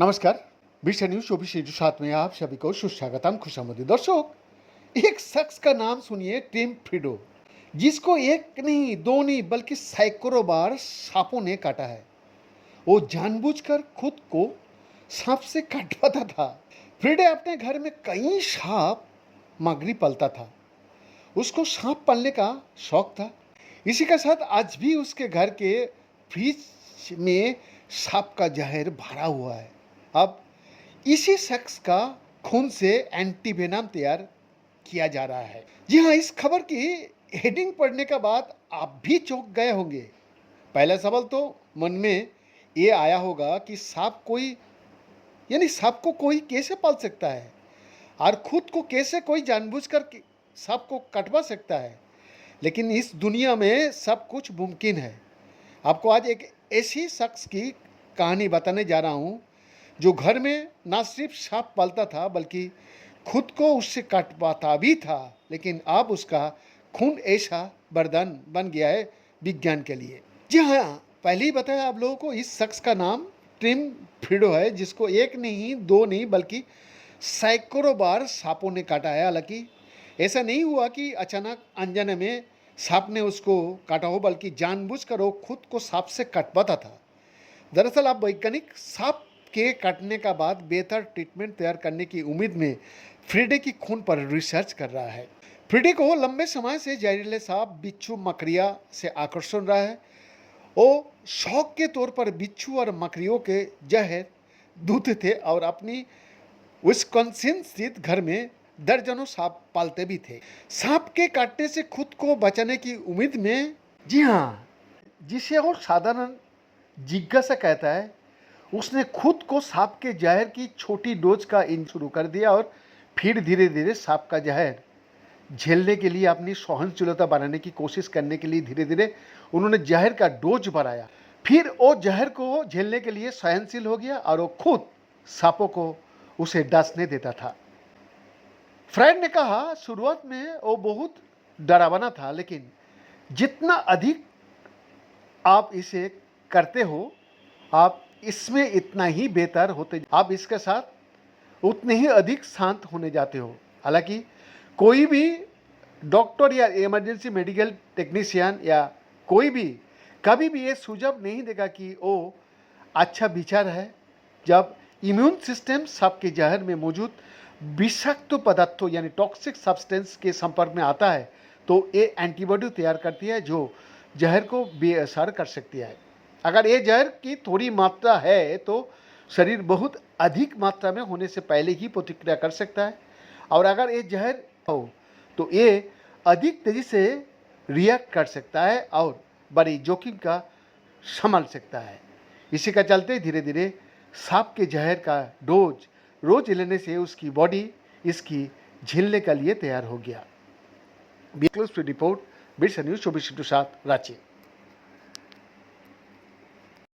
नमस्कार। विषय न्यूज 24/7 में आप सभी को सुस्वागतम, खुशामदीद। दर्शक, एक शख्स का नाम सुनिए, टिम फ्रीडो, जिसको एक नहीं, दो नहीं, बल्कि सैकड़ों बार सांपों ने काटा है। वो जानबूझकर खुद को सांप से कटवाता था। फ्रीडे अपने घर में कई सांप मगरी पलता था। उसको सांप पालने का शौक था। इसी के साथ आज भी उसके घर के फ्रिज में सांप का जहर भरा हुआ है। अब इसी शख्स का खून से एंटीवेनम तैयार किया जा रहा है। जी हाँ, इस खबर की हेडिंग पढ़ने के बाद आप भी चौंक गए होंगे। पहला सवाल तो मन में ये आया होगा कि सांप को कोई कैसे पाल सकता है और खुद को कैसे कोई जानबूझकर सांप को कटवा सकता है। लेकिन इस दुनिया में सब कुछ मुमकिन है। आपको आज एक ऐसी शख्स की कहानी बताने जा रहा हूँ जो घर में ना सिर्फ सांप पालता था बल्कि खुद को उससे कटवाता भी था। लेकिन अब उसका खून ऐसा वरदान बन गया है विज्ञान के लिए। जी हाँ, पहले ही बताया आप लोगों को, इस शख्स का नाम टिम फ्रीडो है, जिसको एक नहीं, दो नहीं, बल्कि सैकड़ों बार सांपों ने काटा है। हालांकि ऐसा नहीं हुआ कि अचानक अनजाने में सांप ने उसको काटा हो, बल्कि जानबूझकर वो खुद को सांप से कटवाता था। दरअसल अब वैज्ञानिक सांप के काटने का बाद बेहतर ट्रीटमेंट तैयार करने की उम्मीद में फ्रीडे की खून पर रिसर्च कर रहा है। फ्रीडे को लंबे समय से जहरीले सांप, बिच्छू, मकड़िया से आकर्षण रहा है। वो शौक के तौर पर बिच्छू और मकड़ियों के जहर दूध थे और अपनी विस्कॉन्सिन स्थित घर में दर्जनों सांप पालते भी थे। सांप के काटने से खुद को बचाने की उम्मीद में, जी हाँ, जिसे और साधारण जिज्ञासा कहता है, उसने खुद को सांप के जहर की छोटी डोज का शुरू कर दिया और फिर धीरे धीरे सांप का जहर झेलने के लिए, अपनी सहनशीलता बनाने की कोशिश करने के लिए धीरे धीरे उन्होंने जहर का डोज बढ़ाया। फिर वो जहर को झेलने के लिए सहनशील हो गया और वो खुद सांपों को उसे डसने देता था। फ्रायड ने कहा, शुरुआत में वो बहुत डरावना था, लेकिन जितना अधिक आप इसे करते हो, आप इसमें इतना ही बेहतर होते, आप इसके साथ उतने ही अधिक शांत होने जाते हो। हालांकि कोई भी डॉक्टर या इमरजेंसी मेडिकल टेक्नीशियन या कोई भी कभी भी ये सुझाव नहीं देगा कि वो अच्छा विचार है। जब इम्यून सिस्टम सांप के जहर में मौजूद विषाक्त पदार्थों यानी टॉक्सिक सब्सटेंस के संपर्क में आता है तो ये एंटीबॉडी तैयार करती है जो जहर को बेअसर कर सकती है। अगर ये जहर की थोड़ी मात्रा है तो शरीर बहुत अधिक मात्रा में होने से पहले ही प्रतिक्रिया कर सकता है, और अगर ये जहर हो तो ये अधिक तेजी से रिएक्ट कर सकता है और बड़ी जोखिम का संभाल सकता है। इसी का चलते धीरे धीरे सांप के जहर का डोज रोज लेने से उसकी बॉडी इसकी झेलने के लिए तैयार हो गया। रिपोर्ट, विषय न्यूज 24/7 रांची।